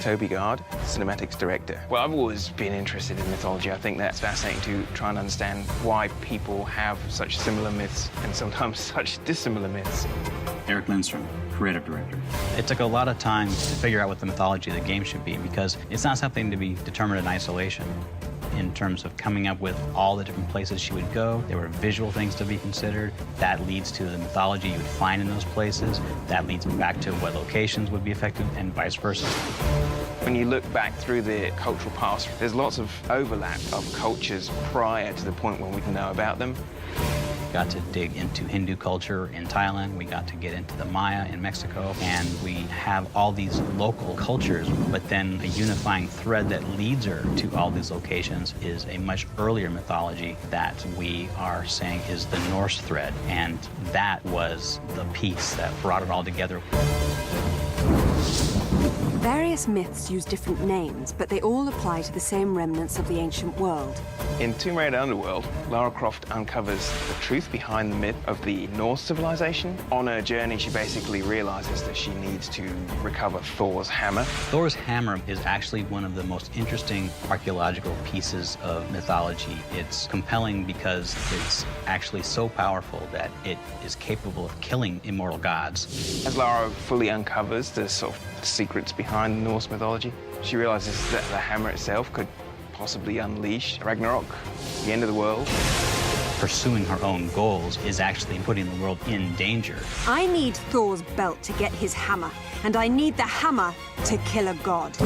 Toby Gard, cinematics director. Well, I've always been interested in mythology. I think that's fascinating to try and understand why people have such similar myths and sometimes such dissimilar myths. Eric Lindstrom, creative director. It took a lot of time to figure out what the mythology of the game should be, because it's not something to be determined in isolation. In terms of coming up with all the different places she would go, there were visual things to be considered. That leads to the mythology you would find in those places. That leads back to what locations would be affected, and vice versa. When you look back through the cultural past, there's lots of overlap of cultures prior to the point when we can know about them. Got to dig into Hindu culture in Thailand. We got to get into the Maya in Mexico. And we have all these local cultures, but then a unifying thread that leads her to all these locations is a much earlier mythology that we are saying is the Norse thread. And that was the piece that brought it all together. Various myths use different names, but they all apply to the same remnants of the ancient world. In Tomb Raider Underworld, Lara Croft uncovers the truth behind the myth of the Norse civilization. On her journey, she basically realizes that she needs to recover Thor's hammer. Thor's hammer is actually one of the most interesting archaeological pieces of mythology. It's compelling because it's actually so powerful that it is capable of killing immortal gods. As Lara fully uncovers the sort of secrets behind the Norse mythology, she realizes that the hammer itself could possibly unleash Ragnarok, the end of the world. Pursuing her own goals is actually putting the world in danger. I need Thor's belt to get his hammer, and I need the hammer to kill a god.